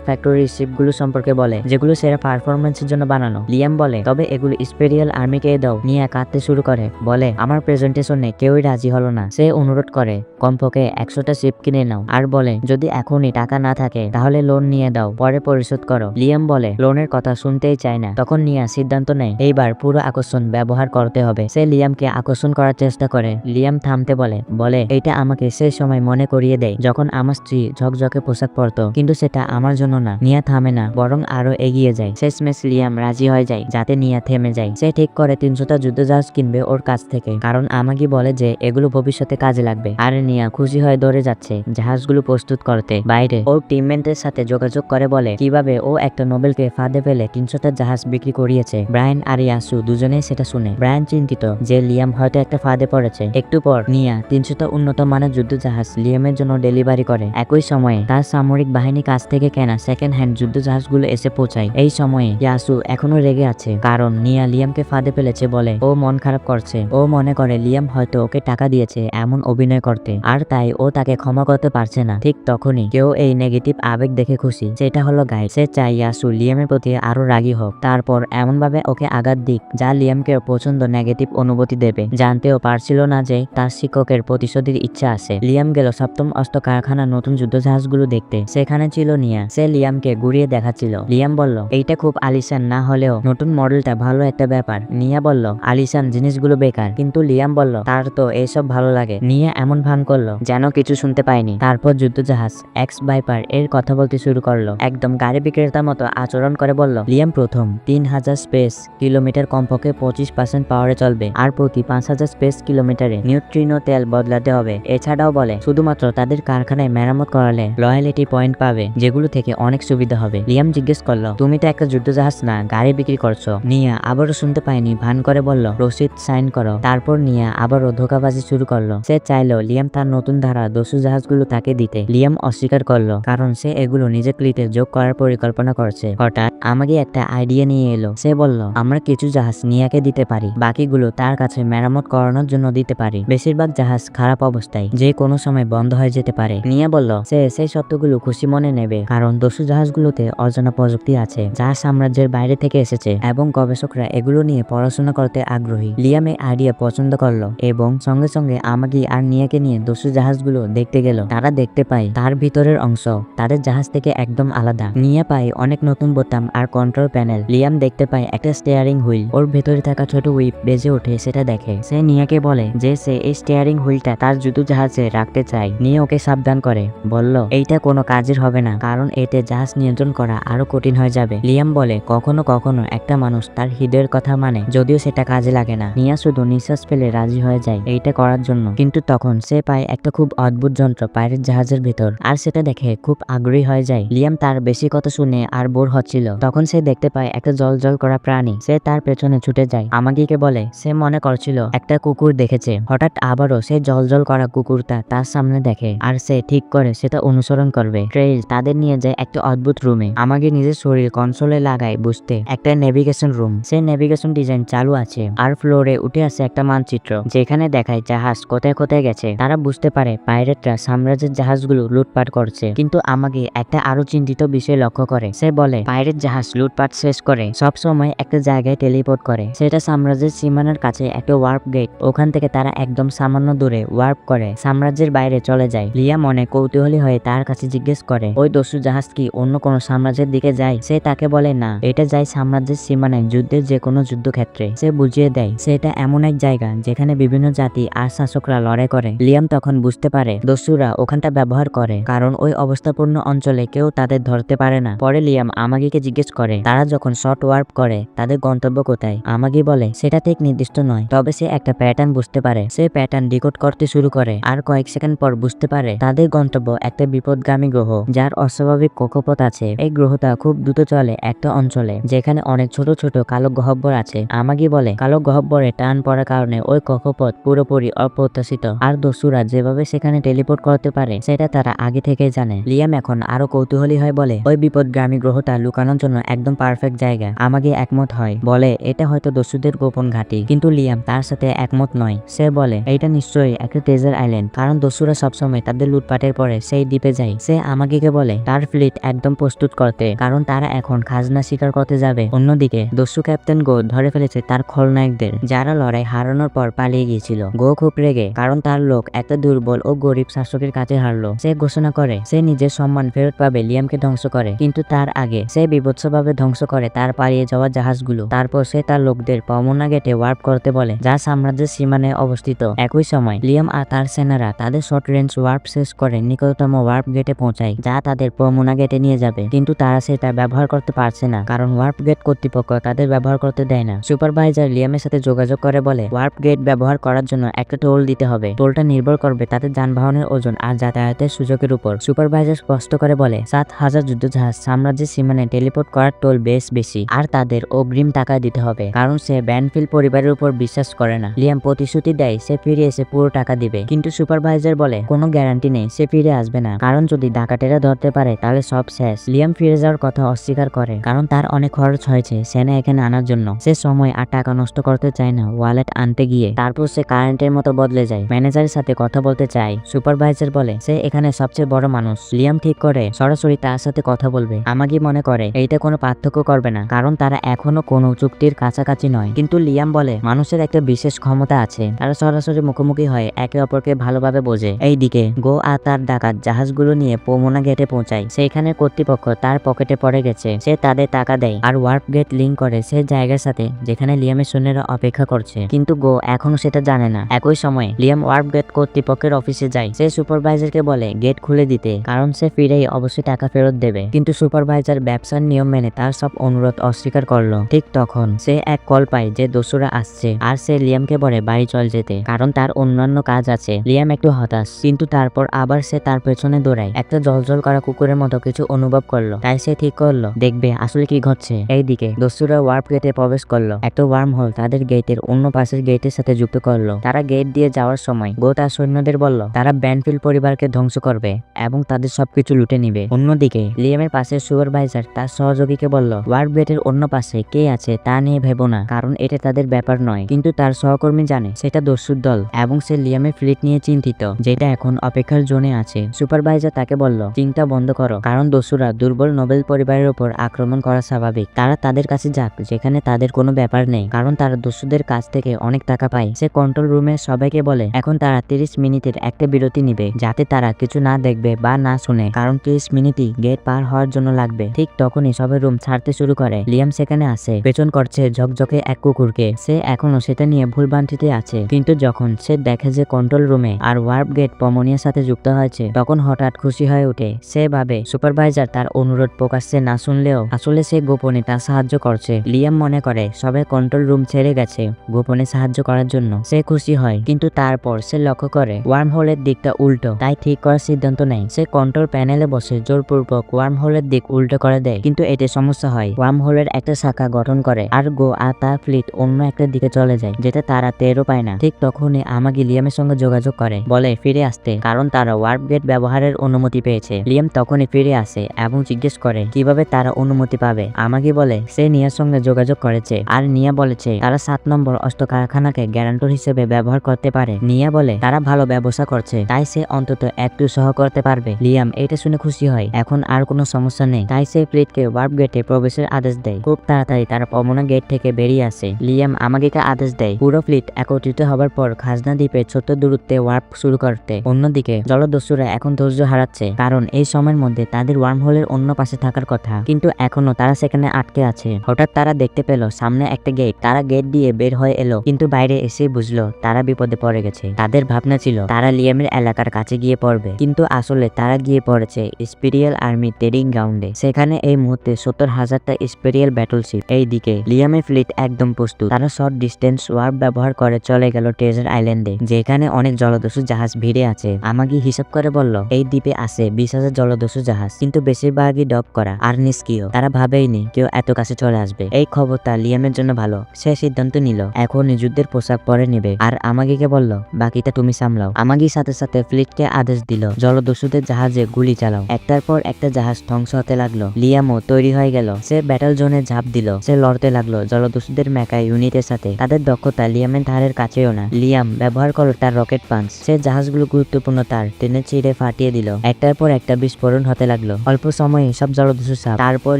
ফ্যাক্টরির শিপগুলো সম্পর্কে বলে যেগুলো সেরা পারফরমেন্সের জন্য বানানো। লিয়াম বলে তবে এগুলো ইম্পেরিয়াল আর্মিকে দাও। নিয়া কাঁদতে শুরু করে, বলে আমার প্রেজেন্টেশনে কেউই রাজি হলো না। সে অনুরোধ করে কমপক্ষে 100টা শিপ কিনে নাও, আর বলে যদি এখনই টাকা না থাকে তাহলে লোন নিয়ে দাও, পরে পরিশোধ করো। লিয়াম বলে লোনের কথা শুনতেই চায় না। তখন নিয়া সিদ্ধান্ত নেয় এইবার পুরো আকর্ষণ ব্যবহার করতে হবে। সে লিয়ামকে আকর্ষণ করার চেষ্টা করে। লিয়াম থামতে বলে এইটা আমাকে সেই সময় মনে করিয়ে দেয় যখন আমার স্ত্রী ঝকঝকে পোশাক পরতো, কিন্তু সেটা আমার জন্য না। নিয়া থামে না, বরং আরো এগিয়ে যায়। শেষমেশ লিয়াম রাজি হয়ে যায় যাতে নিয়া থেমে যায়। সে ঠিক করে 300টা যুদ্ধজাহাজ কিনবে ওর কাছ থেকে, কারণ আমাকে বলে যে এগুলো ভবিষ্যতে কাজে লাগবে। আর নিয়া খুশি হয়ে দৌড়ে যাচ্ছে জাহাজগুলো প্রস্তুত করতে। বাইরে ওর টিমমেটদের সাথে যোগাযোগ করে বলে কিভাবে ও একটা নোবেলকে ফাঁদে ফেলে 300টা জাহাজ বিক্রি করিয়েছে। ব্রায়ান আর ইয়াসু দুজনেই সেটা শুনে। ব্রায়ান চিন্তিত যে লিয়াম হয়তো একটা ফাঁদে পড়েছে। একটু পর নিয়া 300টা উন্নত মানের যুদ্ধ জাহাজ লিয়ামের জন্য ডেলিভারি করে। একই সময়ে তার সামরিক বাহিনী কাছ থেকে কেনা সেকেন্ড হ্যান্ড যুদ্ধ জাহাজগুলো এসে পৌঁছায়। এই সময়ে ইয়াসু এখনো রেগে আছে, কারণ নিয়া লিয়ামকে ফাঁদে ফেলেছে বলে ও মন খারাপ করছে। ও মনে করে লিয়াম হয়তো ওকে টাকা দিয়েছে এমন অভিনয় করতে, আর তাই ও তাকে ক্ষমা করতে পারছে না। ঠিক তখনই কেউ এই নেগেটিভ আবেগ দেখে খুশি, সেটা হলো গাইড। সে চাই ইয়াসু লিয়ামের প্রতি আরো রাগী হোক, তারপর এমন ভাবে ওকে আঘাত দিক যা লিয়ামকে প্রচন্ড নেগেটিভ অনুভূতি দেবে। জানতেও পারছিল না যে তার শিক্ষকের প্রতিশোধের ইচ্ছা আছে। লিয়াম গেল 7ম অস্ত্র কারখানার নতুন যুদ্ধ জাহাজগুলো দেখতে। সেখানে ছিল নিয়া। সে লিয়ামকে ঘুরিয়ে দেখাচ্ছিল। লিয়াম বলল এইটা খুব আলিশান না হলেও নতুন মডেলটা ভালো একটা ব্যাপার। নিয়া বলল আলিশান জিনিসগুলো বেকার, কিন্তু লিয়াম বলল তার তো এইসব ভালো লাগে। নিয়া এমন ভান করলো যেন কিছু শুনতে পায়নি। তারপর যুদ্ধ জাহাজ এক্স ভাইপার এর কথা বলতে শুরু করলো, একদম গাড়ি বিক্রেতার মতো আচরণ করে বলল লিয়াম প্রথম 3000 স্পেস কিলোমিটার কমপক্ষে 25% পাওয়ারে চলবে, আর প্রতি 5000 স্পেস কিলোমিটারে নিউট্রিনো তেল বদলাতে হবে। এছাড়াও বলে শুধুমাত্র তাদের কারখানায় মেরামত করালে লয়ালিটি পয়েন্ট পাবে, যেগুলো থেকে অনেক সুবিধা হবে। লিয়াম জিজ্ঞেস করলো তুমি তো একটা যুদ্ধ জাহাজ না গাড়ি বিক্রি করছো। নিয়া আবারও শুনতে পায়নি, ভান করে বলল রসিদ সাইন করো। তারপর নিয়া আবারও ধোকাবাজি শুরু করলো। সে চাইলো লিয়াম তার নতুন ধারা দস্যু জাহাজগুলো তাকে দিতে। লিয়াম অস্বীকার করলো, কারণ সে এগুলো নিজের ক্লিতে যোগ করার পরিকল্পনা করছে। হঠাৎ আমাকে একটা আইডিয়া নিয়ে এলো। সে বলল আমরা কিছু জাহাজ নিয়াকে দিতে পারি, বাকিগুলো তার কাছে মেরামত করানোর জন্য দিতে পারি। বেশিরভাগ জাহাজ খারাপ অবস্থায়, যে কোনো সময় বন্ধ হয়ে যেতে পারে। নিয়া বলল সে সেই সত্যগুলো খুশি মনে নেবে, কারণ দস্যু জাহাজগুলোতে অজানা প্রযুক্তি আছে যা সাম্রাজ্যের বাইরে থেকে এসেছে এবং গবেষকরা এগুলো নিয়ে পড়াশোনা করতে আগ্রহী। লিয়াম এই আইডিয়া পছন্দ করলো এবং সঙ্গে সঙ্গে আমাকে আর নিয়াকে নিয়ে দস্যু জাহাজগুলো দেখতে গেল। তারা দেখতে পায় তার ভিতরের অংশ তাদের জাহাজ থেকে একদম আলাদা। নিয়া পায় অনেক নতুন বোতাম আর কন্ট্রোল প্যানেল। লিয়াম দেখতে পায় একটা স্টিয়ারিং হুইল। ওর ভেতরে থাকা ছোট হুইপ বেজে ওঠে, সেটা দেখে। সে নিয়াকে বলে যে সে এই স্টিয়ারিং হুইলটা তার যুদ্ধ জাহাজে রাখতে চায়। নিয়া ওকে সাবধান করে, বলল এইটা কোনো কাজের হবে না, কারণ এতে জাহাজ নিয়ন্ত্রণ করা আরো কঠিন হয়ে যাবে। লিয়াম বলে কখনো কখনো একটা মানুষ তার হৃদয়ের কথা মানে, যদিও সেটা কাজে লাগে না। নিয়া শুধু নিঃশ্বাস ফেলে রাজি হয়ে যায় এইটা করার জন্য, কিন্তু তখন সে পায় একটা খুব অদ্ভুত যন্ত্র পাইরেট জাহাজের ভেতর, আর সেটা দেখে খুব আগ্রহী হয়ে যায়। লিয়াম তার বেশি কথা শুনে আর বোর হচ্ছিল। তখন সে দেখতে পায় একটা জল করা প্রাণী। সে তার পেছনে ছুটে যায়। আমাগিকে বলে সে মনে করছিল একটা কুকুর দেখেছে। হঠাৎ আবারও সে জল করা কুকুরটা তার সামনে দেখে, আর সে ঠিক করে সেটা অনুসরণ করবে। ট্রেইল তাদের নিয়ে যায় একটা অদ্ভুত রুমে। আমাকে নিজের শরীর কনসোলে লাগায় বুঝতে একটা নেভিগেশন রুম। সে নেভিগেশন ডিজাইন চালু আছে, আর ফ্লোরে উঠে আসে একটা মানচিত্র যেখানে দেখায় জাহাজ কোথায় কোথায় গেছে। তারা বুঝতে পারে পাইরেটরা সাম্রাজ্যের জাহাজগুলো লুটপাট করছে, কিন্তু আমাকে একটা আরো চিন্তিত বিষয় লক্ষ্য করে। সে বলে পাইরেট জাহাজ লুটপাট শেষ করে সব সময় একটা জায়গায় টেলিপোর্ট করে। সেটা সাম্রাজ্যের সীমানার কাছে একটা ওয়ার্প গেট। ওখান থেকে তারা একদম সামান্য দূরে ওয়ার্প করে সাম্রাজ্যের বাইরে চলে যায়। লিয়া মনে কৌতূহলী হয়ে তার কাছে জিজ্ঞেস করে ওই দস্যু জাহাজ কি অন্য কোনো সাম্রাজ্যের দিকে যায়। সে তাকে বলে না, এটা যায় সাম্রাজ্যের সীমানায় যুদ্ধের যে কোনো যুদ্ধক্ষেত্রে। সে বুঝিয়ে দেয় সেটা এমন এক জায়গা যেখানে বিভিন্ন জাতি আর শাসকরা লড়াই করে। লিয়াম তখন বুঝতে পারে দস্যুরা ওখানটা ব্যবহার করে, কারণ ওই অবস্থাপূর্ণ অঞ্চলে কেউ তাদের ধরতে পারে না। পরে লিয়াম আমাগিকে জিজ্ঞেস করে তারা যখন শর্ট ওয়ার্প করে তাদের গন্তব্য কোথায়। আমাগি বলে সেটা ঠিক নির্দিষ্ট নয়, তবে সে একটা প্যাটার্ন বুঝতে পারে। সে প্যাটার্ন ডিকোড করতে শুরু করে, আর কয়েক সেকেন্ড পর বুঝতে পারে তাদের গন্তব্য একটা বিপদগামী গ্রহ যার অস্বাভাবিক কক্ষপথ আছে। এই গ্রহটা খুব দ্রুত চলে একটা অঞ্চলে যেখানে অনেক ছোট ছোট কালো গহ্বর আছে। আমাগি বলে কালো গহ্বরে টান পড়ার কারণে ওই কক্ষপথ পুরোপুরি অপ্রত্যাশিত, আর দস্যুরা যেভাবে সেখানে টেলিপোর্ট করতে পারে সেটা তারা আগে থেকেই জানে। লিয়াম এখন আরো কৌতূহলী হয় বলে ওই বিপদগামী গ্রহটা লুকানোর জন্য একদম পারফেক্ট জায়গা। আমাগি একমত হয়, বলে এটা হয়তো দস্যুদের গোপন ঘাঁটি, কিন্তু লিয়াম তার সাথে একমত নয়। সে বলে এইটা নিশ্চয়ই একটা ট্রেজার আইল্যান্ড, কারণ দস্যুরা সবসময় তাদের লুটপাটের পরে সেই দ্বীপে যায়। সে আমাগিকে বলে তার ফ্লিট একদম প্রস্তুত করতে, কারণ তারা এখন খাজনা শিকার করতে যাবে। অন্যদিকে দস্যু ক্যাপ্টেন গো ধরে ফেলেছে তার খলনায়কদের, যারা লড়াই হারানোর পর পালিয়ে গিয়েছিল। গো খুব রেগে, কারণ তার লোক একটা দুর্বল ও গরিব শাসকের কাছে হারলো। সে ঘোষণা করে সে নিজের সম্মান ফেরত পাবে, লিয়ামকে ধ্বংস করে। কিন্তু তার আগে সে বিভৎসভাবে ধ্বংস করে তার পালিয়ে যাওয়া জাহাজগুলো। তারপর সে তার লোকদের পমোনা গেটে ওয়ার্প করতে বলে, যা সাম্রাজ্যের সীমানায় অবস্থিত। একই সময় লিয়াম আর তার সেনারা তাদের শর্ট রেঞ্জ ওয়ার্প শেষ করে নিকটতম ওয়ার্প গেটে পৌঁছায়, যা তাদের পমোনা গেটে নিয়ে যাবে। কিন্তু তারা সেটা ব্যবহার করতে পারছে না, কারণ ওয়ার্প গেট কর্তৃপক্ষ তাদের ব্যবহার করতে দেয় না। সুপারভাইজার লিয়ামের সাথে যোগাযোগ করে বলে ওয়ার্প গেট ব্যবহার করার জন্য একটা টোল দিতে হবে। টোলটা নির্ভর করবে তাদের যানবাহনের ওজন আর যাতায়াতের সুযোগের উপর। সুপারভাইজার স্পষ্ট করে বলে 7,000 যুদ্ধজাহাজ সাম্রাজ্যের সীমানায় টেলিপোর্ট করার টোল বেশ বেশি, আর তাদের অগ্রিম টাকা দিতে হবে, কারণ সে ব্যানফিল্ড পরিবারের উপর বিশ্বাস করে না। লিয়াম প্রতিশ্রুতি দেয় সে ফিরে এসে পুরো টাকা দিবে, কিন্তু সুপারভাইজার বলে কোনো গ্যারান্টি নেই সে ফিরে আসবে না, কারণ যদি ডাকাতেরা ধরতে পারে তাহলে সব শেষ। লিয়াম ফিরে যাওয়ার কথা অস্বীকার করে, কারণ তার অনেক খরচ হয়েছে সেনা এখানে আনার জন্য। সে সময় আর টাকা নষ্ট করতে চায় না ওয়ালেট আনতে গিয়ে। তারপর সে কারেন্টের মতো বদলে যায়, ম্যানেজারের সাথে কথা বলতে চায়। সুপারভাইজার বলে সে এখানে সবচেয়ে বড় মানুষ। লিয়াম ঠিক করে সরাসরি তার সাথে কথা বলবে। আমাগি মনে করে এইটা কোনো পার্থক্য করবে না, কারণ তারা এখনো কোনো চুক্তির কাছাকাছি নয়। কিন্তু লিয়াম বলে মানুষের একটা বিশেষ ক্ষমতা আছে, তারা সরাসরি মুখোমুখি হয় একে অপরকে ভালোভাবে বোঝে। এইদিকে গো আর তার ডাকাত জাহাজগুলো নিয়ে পমোনা গেটে পৌঁছায়। সেইখানে কর্তৃপক্ষ তার পকেটে পড়ে গেছে। সে তাদের টাকা দেয় আর ওয়ার্প গেট লিঙ্ক করে সে জায়গার সাথে যেখানে লিয়ামের সৈন্যরা অপেক্ষা করছে, কিন্তু গো এখনো সেটা জানে না। একই সময় লিয়াম ওয়ার্প গেট কর্তৃপক্ষের অফিসে যায়। সে সুপারভাইজারকে বলে গেট খুলে দিতে, কারণ সে ফিরেই অবশ্যই টাকা ফেরত দেবে। কিন্তু সুপারভাইজার ব্যবসার নিয়ম মেনে তার সব অনুরোধ অস্বীকার করলো। ঠিক তখন সে এক কল পায় যে দস্যুরা আসছে, আর সে লিয়ামকে বলে বাড়ি চল যেতে, কারণ তার অন্যান্য কাজ আছে। লিয়াম একটু হতাশ, কিন্তু তারপর আবার সে তার পেছনে দৌড়ায়। একটা জলজল করা কুকুরের মতো কিছু অনুভব করলো, তাই সে ঠিক করলো দেখবে আসলে কি ঘটছে। এইদিকে দস্যুরা ওয়ার্প গেটে প্রবেশ করলো। একটা ওয়ার্ম হোল তাদের গেটের অন্য পাশের গেটের সাথে যুক্ত করলো। তারা গেট দিয়ে যাওয়ার সময় গো তার সৈন্যদের বলল তারা ব্যানফিল্ড পরিবারকে ধ্বংস করবে এবং তাদের সবকিছু লুটে নিবে। অন্যদিকে লিয়ামের পাশে সুপারভাইজার তার সহযোগীকে বলল ওয়ার্প গেটের অন্য পাশে কে আছে তা নিয়ে ভেবো না, কারণ এটা তাদের ব্যাপার নয়। কিন্তু তার সহকর্মী জানে সেটা দস্যুর দল, এবং সে লিয়ামের ফ্লিট নিয়ে চিন্তিত, যেটা এখন অপেক্ষার জোনে আছে। সুপারভাইজার তাকে বলল চিন্তা বন্ধ করো, কারণ দস্যুরা দুর্বল নোবেল পরিবারের উপর আক্রমণ করা স্বাভাবিক। তারা তাদের কাছে যাক যেখানে তাদের কোনো ব্যাপার নেই, কারণ তারা দস্যুদের কাছ থেকে অনেক টাকা পায়। সে কন্ট্রোল রুমে সবাইকে বলে এখন তারা 30 মিনিটের একটা বিরতি নিবে, যাতে তারা কিছু না দেখবে বা না শুনে, কারণ 30 মিনিটই গেট পার হওয়ার জন্য লাগবে। ঠিক তখনই সবাই রুম ছাড়তে শুরু করে। লিয়াম সেখানে আসে, পেছন করছে ঝকঝকে এক কুকুরকে। সে এখনো সেটা নিয়ে ভুলভ্রান্তিতে আছে, কিন্তু যখন সে দেখে যে কন্ট্রোল রুমে আর ওয়ার্প গেট পমোনিয়ার সাথে যুক্ত হয়েছে, তখন হঠাৎ খুশি হয়ে ওঠে। সে ভাবে সুপারভাইজার তার অনুরোধ প্রকাশ্যে না শুনলেও আসলে সে গোপনে তার সাহায্য করছে। লিয়াম মনে করে সবাই কন্ট্রোল রুম ছেড়ে গেছে গোপনে সাহায্য করার জন্য। সে খুশি হয়, কিন্তু তারপর সে লক্ষ্য করে ওয়ার্ম হোলের দিকটা উল্টো, তাই ঠিক করার সিদ্ধান্ত নেয়। সে কন্ট্রোল প্যানেলে বসে জোরপূর্বক ওয়ার্ম হোলের দিক উল্টো করে দেয়, কিন্তু এতে সমস্যা হয়। ওয়ার্ম হোলের একটা শাখা গঠন করে আর গো আর তার ফ্লিট অন্য একটা দিকে চলে যায়, যেটা তারা টেরও পায় না। ঠিক তখনই আমাগি লিয়ামের সঙ্গে যোগাযোগ করে, বলে ফিরে আসতে, কারণ তারা ওয়ার্প গেট ব্যবহারের অনুমতি পেয়েছে। লিয়াম তখনই ফিরে আসে এবং জিজ্ঞেস করে কিভাবে তারা অনুমতি পাবে। আমাগি বলে সে নিয়ার সঙ্গে যোগাযোগ করেছে, আর নিয়া বলেছে তারা 7 নম্বর অস্ত্র কারখানাকে গ্যারান্টর হিসেবে ব্যবহার করতে পারে। নিয়া বলে তারা ভালো ব্যবসা করছে, তাই সে অন্তত একটু সহ করতে পারবে। লিয়াম এটা শুনে খুশি হয়, এখন আর কোনো সমস্যা নেই। তাই সে ফ্লিটকে ওয়ার্প গেটে প্রবেশের আদেশ দেয়। খুব তাড়াতাড়ি তারা পমোনা গেট থেকে বেরিয়ে আসে। লিয়াম আমাগিকে আদেশ দেয় পুরো ফ্লিট একত্রিত হবার পর খাজনা দ্বীপের ছোট্ট দূরত্বে ওয়ার্প শুরু করতে। অন্যদিকে জলদস্যুরা এখন ধৈর্য হারাচ্ছে, কারণ এই সময়ের মধ্যে তাদের ওয়ার্ম হোলের অন্য পাশে থাকার কথা, কিন্তু এখনো তারা সেখানে আটকে আছে। হঠাৎ তারা দেখতে পেল সামনে একটা গেট। তারা গেট দিয়ে বের হয়ে এলো, কিন্তু বাইরে এসে বুঝলো তারা বিপদে পড়ে গেছে। তাদের ভাবনা ছিল তারা লিয়ামের এলাকার কাছে গিয়ে পড়বে, কিন্তু আসলে তারা গিয়ে পড়েছে ইম্পেরিয়াল আর্মি ট্রেনিং গ্রাউন্ডে। সেখানে এই মুহূর্তে 70,000টা ইম্পেরিয়াল ব্যাটলশিপ। এইদিকে লিয়ামের ফ্লিট একদম প্রস্তুত। তারা শর্ট ডিস্টেন্স ওয়ার্প ব্যবহার করে চলে গেল ট্রেজার আইল্যান্ডে, যেখানে অনেক জলদস্যু জাহাজ ভিড়ে আছে। আমাগি হিসাব করে বলল এই দ্বীপে আছে 20,000 জলদস্যু জাহাজ, কিন্তু বেশিরভাগই ডক করা আর নিষ্ক্রিয়। তারা ভাবেইনি কেউ এত কাছে চলে আসবে। এই খবরটা লিয়ামের জন্য ভালো। সে সিদ্ধান্ত নিল এখনই যুদ্ধের পোশাক পরে নেবে আর আমাগিকে বলল বাকিটা তুমি সামলাও। আমাগি সাথে সাথে ফ্লিটকে আদেশ দিল জলদস্যুদের জাহাজে গুলি চালাও। একটার পর একটা জাহাজ ধ্বংস হতে লাগলো। লিয়ামও তৈরি হয়ে গেল। সে ব্যাটল জোনে ঝাঁপ দিল। সে লড়তে লাগলো জলদস্যুদের মেকা ইউনিটের সাথে। তাদের দক্ষতা লিয়ামের ধারের কাছেও না। লিয়াম ব্যবহার করলো তার রকেট পাঞ্চ। সে জাহাজগুলো গুরুত্বপূর্ণ তার টেনে ছিঁড়ে ফাটিয়ে দিল। একটার পর একটা বিস্ফোরণ হতে লাগলো। অল্প সময়ে সব জলদস্যু সাপ। তারপর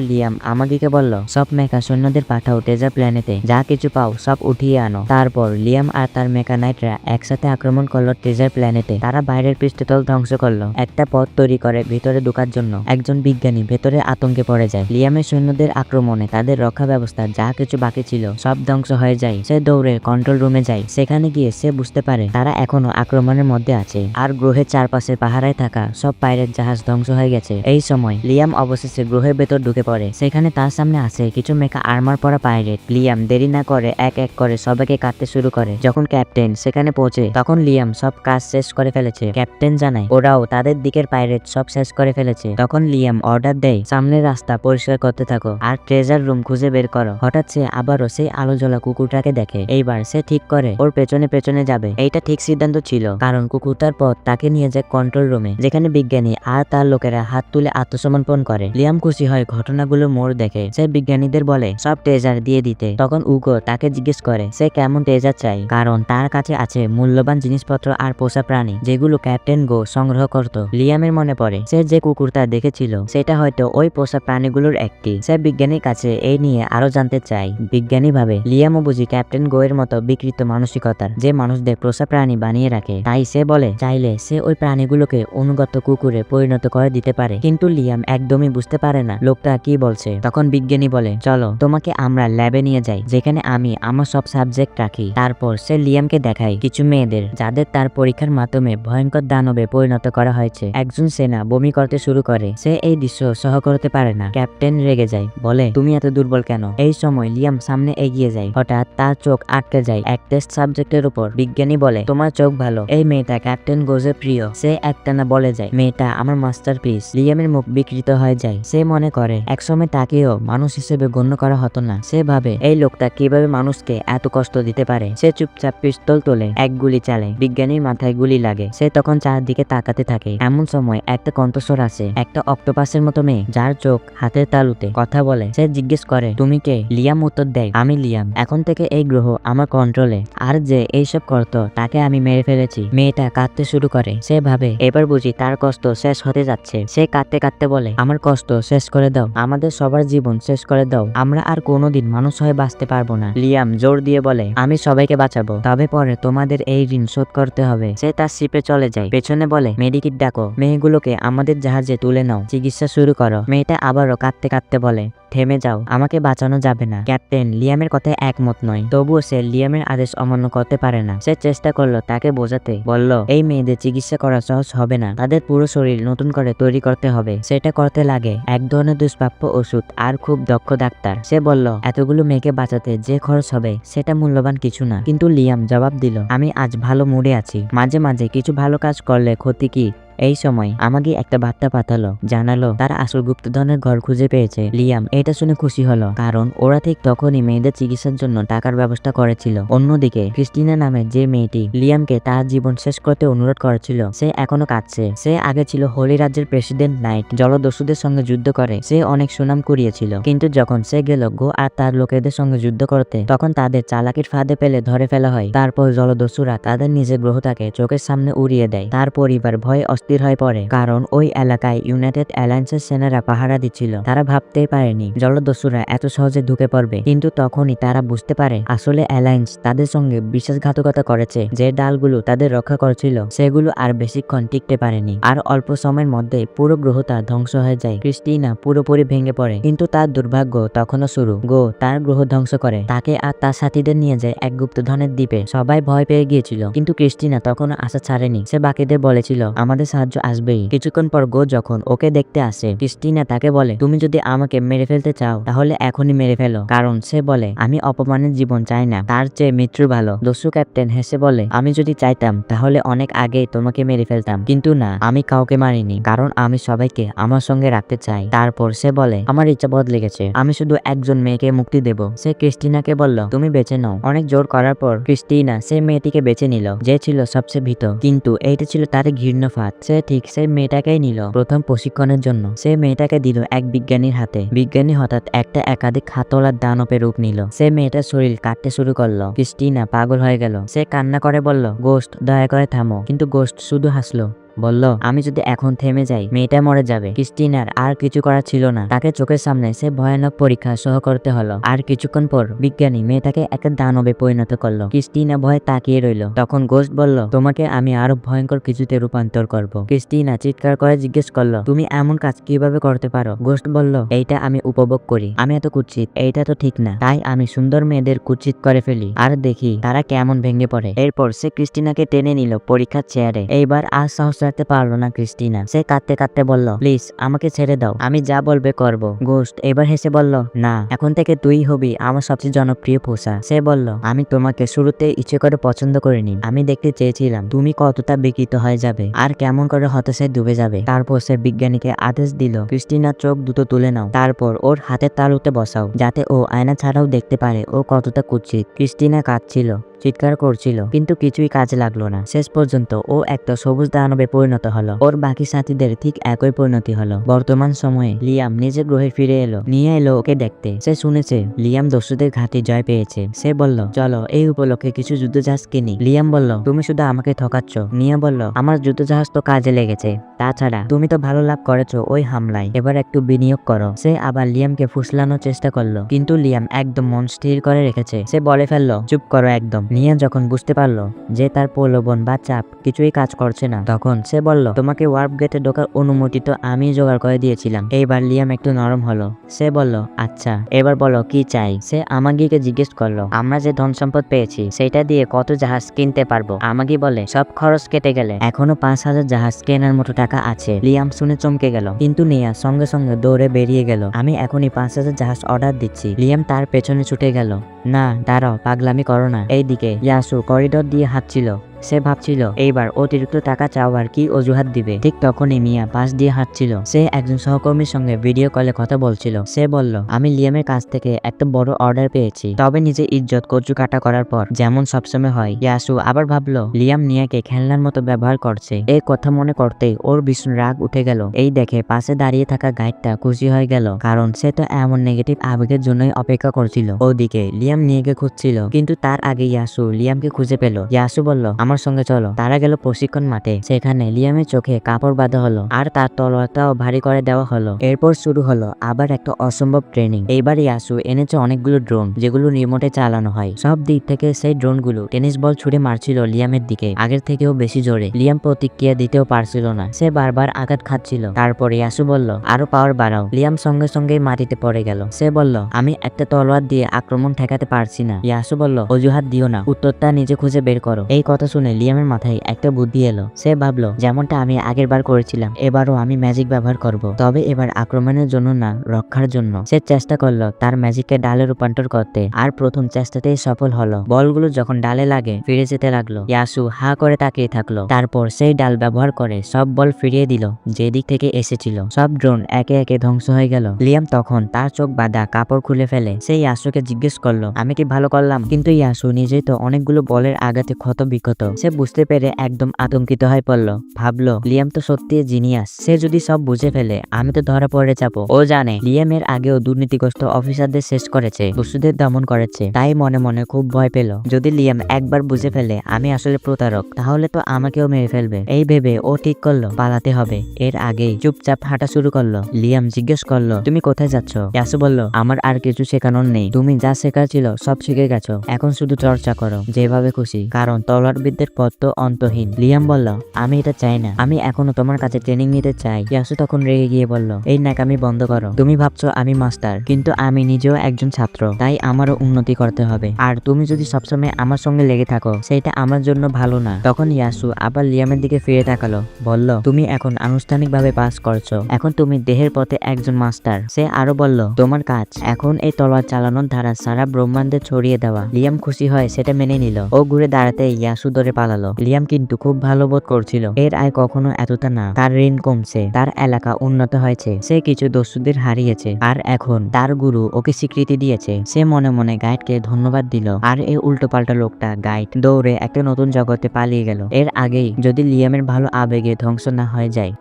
লিয়াম আমাগিকে বলল সব মেকা সৈন্যদের পাঠাও ট্রেজার প্ল্যানেটে। যা কিছু পাও সব উঠিয়ে আনো। তারপর লিয়াম আর তার মেকানাইটরা একসাথে আক্রমণ করলো ট্রেজার প্ল্যানেটে। তারা বাইরের পৃষ্ঠতল ধ্বংস করলো। একটা পথ তৈরি করে ভিতরে ঢোকার জন্য। একজন বিজ্ঞানী ভেতরে আতঙ্কে পড়ে যায়। লিয়ামের সৈন্যদের আক্রমণে তাদের রক্ষা ব্যবস্থা যা কিছু বাকি ছিল সব ধ্বংস হয়ে যায়। সে দৌড়ে কন্ট্রোল রুমে যায়। সেখানে গিয়ে সে বুঝতে পারে তারা এখনো আক্রমণের মধ্যে আছে আর গ্রহের চারপাশে পাহারায় থাকা সব পাইরেট জাহাজ ধ্বংস হয়ে গেছে। এই সময় লিয়াম অবশেষে গ্রহের ভেতর ঢুকে পড়ে। সেখানে তার সামনে আসে কিছু মেকা আর্মার পরা পাইরেট। লিয়াম দেরি না করে এক এক করে সবাইকে কাটতে শুরু করে। যখন ক্যাপ্টেন সেখানে পৌঁছে তখন লিয়াম সব কাজ শেষ করে ফেলেছে। ক্যাপ্টেন জানায় ওরাও তাদের দিকের পাইরেট সব শেষ করে ফেলেছে। তখন লিয়াম অর্ডার দেয় সামনের রাস্তা পরিষ্কার করতে থাকো আর ট্রেজার রুম খুঁজে বের করো। হঠাৎ সে আবারও সেই আলো জ্বলা কুকুরটাকে দেখে। এইবার সে ঠিক করে ওর পেছনে পেছনে যাবে। এইটা ঠিক সিদ্ধান্ত ছিল কারণ কুকুরটার পথ তাকে নিয়ে যায় কন্ট্রোল রুমে যেখানে বিজ্ঞানী আর তার লোকেরা হাত তুলে আত্মসমর্পণ করে। লিয়াম খুশি হয় ঘটনাগুলো মোড় দেখে। সে বিজ্ঞানীদের বলে সব ট্রেজার দিয়ে দিতে। তখন উগো তাকে জিজ্ঞেস করে সে কেমন ট্রেজার চাই কারণ তার কাছে আছে মূল্যবান জিনিসপত্র আর পোষা প্রাণী যেগুলো ক্যাপ্টেন গো সংগ্রহ করত। লিয়ামের মনে পড়ে সে যে কুকুরটা দেখেছিল সেটা হয়তো ওই পোষা প্রাণীগুলোর একটি। সে বিজ্ঞানীর কাছে এই নিয়ে আরো জানতে চায়। বিজ্ঞানী ভাবে লিয়ামও বুঝি ক্যাপ্টেন গো এর মতো বিকৃত মানসিকতার যে মানুষদের পোষা প্রাণী বানিয়ে রাখে। তাই সে বলে চাইলে সে ওই প্রাণীগুলোকে অনুগত কুকুরে পরিণত করে দিতে পারে। কিন্তু লিয়াম একদমই বুঝতে পারে না লোকটা কি বলছে। তখন বিজ্ঞানী বলে চলো তোমাকে আমরা ল্যাবে নিয়ে যাই যেখানে আমি আমার সব সাবজেক্ট রাখি। তারপর সে লিয়ামকে দেখায় কিছু মেয়েদের যাদের তার পরীক্ষার মাধ্যমে ভয়ঙ্কর দানবে পরিণত করা হয়েছে। একজন সেনা বমি করতে শুরু করে। সে এই দৃশ্য সহ করতে পারে না। ক্যাপ্টেন রেগে যায় বলে তুমি এত দুর্বল কেন। এই সময় লিয়াম সামনে এগিয়ে যায়। হঠাৎ তার চোখ আটকে যায় এক টেস্ট সাবজেক্টের উপর। বিজ্ঞানী বলে তোমার চোখ ভালো। এই মেয়েটা ক্যাপ্টেন গোজের প্রিয়। সে একটানা বলে যায় মেয়েটা আমার মাস্টারপিস। লিয়ামের মুখ বিকৃত হয়ে যায়। সে মনে করে একসময় তাকেও মানুষ হিসেবে গণ্য করা হতো না। সে ভাবে এই লোকটা কিভাবে মানুষকে এত কষ্ট দিতে পারে। সে চুপচাপ পিস্তল তোলে এক গুলি চালায়। বিজ্ঞানীর মাথায় গুলি লাগে। সে তখন চারদিকে তাকাতে থাকে। এমন সময় একটা কণ্ঠস্বর আসে একটা অক্টোপাসের মতো মেয়ে যার চোখ হাতের তালুতে কথা বলে। সে জিজ্ঞেস করে তুমি কে। লিয়াম উত্তর দেয় আমি লিয়াম। এখন থেকে এই গ্রহ আমার কন্ট্রোলে আর যে এইসব করত তাকে আমি মেরে ফেলেছি। মেয়েটা কাঁদতে শুরু করে। সে ভাবে এবার বুঝি তার কষ্ট শেষ হতে যাচ্ছে। সে কাঁদতে কাঁদতে বলে আমার কষ্ট শেষ করে দাও। আমাদের সবার জীবন শেষ করে দাও। আমরা আর কোনোদিন মানুষ হয়ে বাঁচতে পারবো না। লিয়াম জোর দিয়ে বলে আমি সবাইকে বাঁচাবো তবে পরে তোমাদের এই ঋণ শোধ করতে হবে। সে তার শিপে চলে যায়। পেছনে বলে মেডিকিট ডাকো। মেয়েগুলোকে আমাদের জাহাজে তুলে নাও। চিকিৎসা শুরু করো। মেয়েটা আবারও কাঁদতে কাঁদতে বলে থেমে যাও আমাকে বাঁচানো যাবে না। ক্যাপ্টেন লিয়ামের কথায় একমত নয়। তবুও সে লিয়ামের আদেশ অমান্য করতে পারে না। সে চেষ্টা করলো তাকে বোঝাতে। বলল এই মেয়েদের চিকিৎসা করা সহজ হবে না। তাদের পুরো শরীর নতুন করে তৈরি করতে হবে। সেটা করতে লাগে এক ধরনের দুষ্প্রাপ্য ওষুধ আর খুব দক্ষ ডাক্তার। সে বলল এতগুলো মেয়েকে বাঁচাতে যে খরচ হবে সেটা মূল্যবান কিছু না। কিন্তু লিয়াম জবাব দিল আমি আজ ভালো মুডে আছি। মাঝে মাঝে কিছু ভালো কাজ করলে ক্ষতি কি। এই সময় আমাকে একটা বার্তা পাঠালো। জানালো তারা আসল গুপ্তধনের ঘর খুঁজে পেয়েছে। লিয়াম এটা শুনে খুশি হলো কারণ ওরা ঠিক তখনই মেয়েদের চিকিৎসার জন্য টাকার ব্যবস্থা করেছিল। অন্যদিকে ক্রিস্টিনা নামে যে মেয়েটি লিয়ামকে তার জীবন শেষ করতে অনুরোধ করেছিল সে এখনো কাঁদছে। সে আগে ছিল হোলি রাজ্যের প্রেসিডেন্ট নাইট। জলদস্যুদের সঙ্গে যুদ্ধ করে সে অনেক সুনাম কুড়িয়েছিল। কিন্তু যখন সে গেল গো আর তার লোকেদের সঙ্গে যুদ্ধ করতে তখন তাদের চালাকির ফাঁদে পেলে ধরে ফেলা হয়। তারপর জলদস্যুরা তাদের নিজের গ্রহটাকে চোখের সামনে উড়িয়ে দেয়। তার পরিবার ভয়ে অস্থির হয়ে পড়ে কারণ ওই এলাকায় ইউনাইটেড অ্যালায়েন্সের সেনারা পাহারা দিচ্ছিল। তারা ভাবতেই পারেনি জলদস্যুরা এত সহজে ঢুকে পড়বে। কিন্তু তখনই তারা বুঝতে পারে আসলে অ্যালায়েন্স তাদের সঙ্গে বিশ্বাসঘাতকতা করেছে। যে ডালগুলো তাদের রক্ষা করছিল সেগুলো আর বেশিক্ষণ টিকতে পারেনি। আর অল্প সময়ের মধ্যে পুরো গ্রহটা ধ্বংস হয়ে যায়। ক্রিস্টিনা পুরোপুরি ভেঙে পড়ে। কিন্তু তার দুর্ভাগ্য তখনও শুরু। গো তার গ্রহ ধ্বংস করে তাকে আর তার সাথীদের নিয়ে যায় এক গুপ্তধনের দ্বীপে। সবাই ভয় পেয়ে গিয়েছিল কিন্তু ক্রিস্টিনা তখনও আশা ছাড়েনি। সে বাকিদের বলেছিল আমাদের সাহায্য আসবেই। কিছুক্ষণ পর গো যখন ওকে দেখতে আসে, ক্রিস্টিনা তাকে বলে, তুমি যদি আমাকে মেরে ফেলতে চাও তাহলে এখনই মেরে ফেলো, কারণ সে বলে আমি অপমানের জীবন চাই না, তার চেয়ে মৃত্যু ভালো। দস্যু ক্যাপ্টেন হেসে বলে, আমি যদি চাইতাম তাহলে অনেক আগেই তোমাকে মেরে ফেলতাম, কিন্তু না, আমি কাউকে মারিনি, কারণ আমি সবাইকে আমার সঙ্গে রাখতে চাই। তারপর সে বলে, আমার ইচ্ছা বদলে গেছে, আমি শুধু একজন মেয়েকে মুক্তি দেব। সে ক্রিস্টিনাকে বলল, তুমি বেঁচে নাও। অনেক জোর করার পর ক্রিস্টিনা সে মেয়েটিকে বেছে নিল যে ছিল সবচেয়ে ভীত, কিন্তু এইটা ছিল তার ঘৃণ্য ফাঁদ। সে ঠিক সেই মেয়েটাকেই নিল প্রথম প্রশিক্ষণের জন্য। সে মেয়েটাকে দিল এক বিজ্ঞানীর হাতে। বিজ্ঞানী হঠাৎ একটা একাধিক হাতলার দানবের রূপ নিল। সে মেয়েটার শরীর কাটতে শুরু করলো। ক্রিস্টিনা পাগল হয়ে গেল। সে কান্না করে বলল, গোস্ট দয়া করে থামো। কিন্তু গোস্ট শুধু হাসলো, বলল, আমি যদি এখন থেমে যাই মেয়েটা মরে যাবে। ক্রিস্টিনার আর কিছু করার ছিল না। তাকে চোখের সামনে সে ভয়ানক পরীক্ষা সহ করতে হলো। আর কিছুক্ষণ পর বিজ্ঞানী মেয়েটাকে একটা দানবে পরিণত করলো। ক্রিস্টিনা ভয়ে তাকিয়ে রইল। তখন গোস্ট বলল, তোমাকে আমি আরো ভয়ঙ্কর কিছুতে রূপান্তর করব। ক্রিস্টিনা চিৎকার করে জিজ্ঞেস করলো, তুমি এমন কাজ কিভাবে করতে পারো? গোস্ট বলল, এইটা আমি উপভোগ করি, আমি এত কুৎসিত, এইটা তো ঠিক না, তাই আমি সুন্দর মেয়েদের কুৎসিত করে ফেলি আর দেখি তারা কেমন ভেঙে পড়ে। এরপর সে ক্রিস্টিনাকে টেনে নিল পরীক্ষার চেয়ারে। এইবার আর সাহস রাখতে পারলো না ক্রিস্টিনা। সে কাঁদতে কাঁদতে বলল, প্লিজ আমাকে ছেড়ে দাও, আমি যা বলবে করব। গোস্ট এবার হেসে বলল, না, এখন থেকে তুই হবি আমার সবচেয়ে জনপ্রিয় পোষা। সে বলল, আমি তোমাকে শুরুতে ইচ্ছে করে পছন্দ করিনি, আমি দেখতে চেয়েছিলাম তুমি কতটা বিকৃত হয়ে যাবে আর কেমন করে হতাশায় ডুবে যাবে। তারপর সে বিজ্ঞানীকে আদেশ দিল, ক্রিস্টিনার চোখ দুটো তুলে নাও, তারপর ওর হাতের তালুতে বসাও, যাতে ও আয়না ছাড়াও দেখতে পারে ও কতটা কুৎসিত। ক্রিস্টিনা কাঁদছিল, চিৎকার করছিল, কিন্তু কিছুই কাজে লাগলো না। শেষ পর্যন্ত ও একটা সবুজ দানবে পরিণত হলো। ওর বাকি সাথীদের ঠিক একই পরিণতি হলো। বর্তমান সময়ে লিয়াম নিজের গ্রহে ফিরে নিয়ে এলো ওকে দেখতে। সে শুনেছে লিয়াম দস্যুদের ঘাঁটি জয় পেয়েছে। সে বলল, চলো এই উপলক্ষে কিছু যুদ্ধজাহাজ কিনি। লিয়াম বলল, তুমি শুধু আমাকে ঠকাচ্ছ। নিয়া বলল, আমার যুদ্ধজাহাজ তো কাজে লেগেছে, তাছাড়া তুমি তো ভালো লাভ করেছো ওই হামলায়, এবার একটু বিনিয়োগ করো। সে আবার লিয়ামকে ফুসলানোর চেষ্টা করলো, কিন্তু লিয়াম একদম মন স্থির করে রেখেছে। সে বলে ফেললো, চুপ করো একদম। নিয়া যখন বুঝতে পারলো যে তার প্রলোভন বা চাপ কিছুই কাজ করছে না, তখন সে বলল, তোমাকে ওয়ার্প গেটে ঢোকার অনুমতি তো আমি জোগাড় করে দিয়েছিলাম। এইবার লিয়াম একটু নরম হলো। সে বলল, আচ্ছা এবার বলো কি চাই। সে আমাগিকে জিজ্ঞেস করলো, আমরা যে ধন সম্পদ পেয়েছি সেটা দিয়ে কত জাহাজ কিনতে পারবো। আমাগি বলে, সব খরচ কেটে গেলে এখনো 5,000 জাহাজ কেনার মতো টাকা আছে। লিয়াম শুনে চমকে গেল, কিন্তু নিয়া সঙ্গে সঙ্গে দৌড়ে বেরিয়ে গেল। আমি এখনই 5,000 জাহাজ অর্ডার দিচ্ছি। লিয়াম তার পেছনে ছুটে গেল। না দাঁড়াও, পাগলামি করো না। এইদিকে ইয়াসু করিডোর দিয়ে হাঁটছিল। সে ভাবছিল এইবার অতিরিক্ত টাকা চাওয়ার কি অজুহাত দিবে। ঠিক তখনই মিয়া পাশ দিয়ে হাঁটছিল। সে একজন সহকর্মীর সঙ্গে ভিডিও কলে কথা বলছিল। সে বলল, আমি লিয়ামের কাছ থেকে একটা বড় অর্ডার পেয়েছি। তবে নিজে ইজ্জত কচু কাটা করার পর যেমন সবসময় হয়, ইয়াসু আবার ভাবলো লিয়াম নিয়াকে খেলনার মতো ব্যবহার করছে। এই কথা মনে করতেই ওর ভীষণ রাগ উঠে গেল। এই দেখে পাশে দাঁড়িয়ে থাকা গাইডটা খুশি হয়ে গেল, কারণ সে তো এমন নেগেটিভ আবেগের জন্যই অপেক্ষা করছিল। ওদিকে লিয়াম নিয়াকে খুঁজছিল, কিন্তু তার আগে ইয়াসু লিয়ামকে খুঁজে পেল। ইয়াসু বলল, আমার সঙ্গে চলো। তারা গেল প্রশিক্ষণ মাঠে। সেখানে লিয়ামের চোখে কাপড় বাঁধা হলো আর তার তলোয়ারটাও ভারী করে দেওয়া হলো। এরপর শুরু হলো আবার একটা অসম্ভব ট্রেনিং। এইবার ইয়াসু এনেছে অনেকগুলো ড্রোন, যেগুলো রিমোটে চালানো হয়। সব দিক থেকে সেই ড্রোনগুলো টেনিস বল ছুড়ে মারছিল লিয়ামের দিকে, আগের থেকেও বেশি জোরে। লিয়াম প্রতিক্রিয়া দিতেও পারছিল না, সে বারবার আঘাত খাচ্ছিল। তারপর ইয়াসু বলল, আরো পাওয়ার বাড়াও। লিয়াম সঙ্গে সঙ্গে মাটিতে পড়ে গেল। সে বলল, আমি একটা তলোয়ার দিয়ে আক্রমণ ঠেকাতে পারছি না। ইয়াসু বলল, অজুহাত দিও না, উত্তরটা নিজে খুঁজে বের করো। এই কথা শুনে লিয়ামের মাথায় একটা বুদ্ধি এলো। সে ভাবলো, যেমনটা আমি আগের বার করেছিলাম এবারও আমি ম্যাজিক ব্যবহার করব, তবে এবার আক্রমণের জন্য না, রক্ষার জন্য। সে চেষ্টা করলো তার ম্যাজিককে ডালে রূপান্তর করতে, আর প্রথম চেষ্টাতেই সফল হলো। বলগুলো যখন ডালে লাগে ফিরে যেতে লাগলো। ইয়াসু হা করে তাকিয়ে থাকলো। তারপর সেই ডাল ব্যবহার করে সব বল ফিরিয়ে দিল যেদিক থেকে এসেছিল। সব ড্রোন একে একে ধ্বংস হয়ে গেল। লিয়াম তখন তার চোখ বাঁধা কাপড় খুলে ফেলে। সেই ইয়াসুকে জিজ্ঞেস করলো, আমি কি ভালো করলাম? কিন্তু ইয়াসু নিজেই তো অনেকগুলো বলের আঘাতে ক্ষত বিক্ষত। সে বুঝতে পেরে একদম আতঙ্কিত হয়ে পড়লো। ভাবলো, লিয়াম তো সত্যি জিনিয়াস। সে যদি সব বুঝে ফেলে আমি তো ধরা পড়ে যাবো। ও জানে লিয়ামের আগেও দুর্নীতিগ্রস্ত অফিসারদের শেষ করেছে, দস্যুদের দমন করেছে। তাই মনে মনে খুব ভয় পেল, যদি লিয়াম একবার বুঝে ফেলে আমি আসলে প্রতারক, তাহলে তো আমাকেও মেরে ফেলবে। এই ভেবে ও ঠিক করলো পালাতে হবে। এর আগেই চুপচাপ হাঁটা শুরু করলো। লিয়াম জিজ্ঞেস করলো, তুমি কোথায় যাচ্ছ? ইয়াসু বলল, আমার আর কিছু শেখানোর নেই, তুমি যা শেখার ছিল সব শিখে গেছো, এখন শুধু চর্চা করো যেভাবে খুশি, কারণ তলোয়ার সিদ্ধান্তের পথ তো অন্তহীন। লিয়াম বলল, আমি এটা চাই না, আমি এখনো তোমার কাছে ট্রেনিং নিতে চাই। ইয়াসু তখন রেগে গিয়ে বলল, এই ন্যাকামি বন্ধ করো। তুমি ভাবছো আমি মাস্টার, কিন্তু আমি নিজেও একজন ছাত্র, তাই আমারও উন্নতি করতে হবে। আর তুমি যদি সবসময় আমার সঙ্গে লেগে থাকো সেটা আমার জন্য ভালো না। তখন ইয়াসু আবার লিয়ামের দিকে ফিরে তাকালো, বলল, তুমি এখন আনুষ্ঠানিকভাবে পাস করছো, এখন তুমি দেহের পথে একজন মাস্টার। সে আরো বলল, তোমার কাজ এখন এই তলোয়ার চালানোর ধারা সারা ব্রহ্মাণ্ডে ছড়িয়ে দেওয়া। লিয়াম খুশি হয় সেটা মেনে নিল। ও ঘুরে দাঁড়াতে ইয়াসু ধরে পালালো। লিয়াম কিন্তু খুব ভালো বোধ করছিল, এর আয় কখনো এতটা না। তার ঋণ কমছে, তার এলাকা উন্নত হয়েছে, সে কিছু দস্যুদের হারিয়েছে, আর এখন তার গুরু ওকে স্বীকৃতি দিয়েছে। সে মনে মনে গাইডকে ধন্যবাদ দিল। আর এই উল্টোপাল্টা লোকটা গাইড দৌড়ে একটা নতুন জগতে পালিয়ে গেল, এর আগেই যদি লিয়ামের ভালো আবেগে ধ্বংস না হয়ে যায়।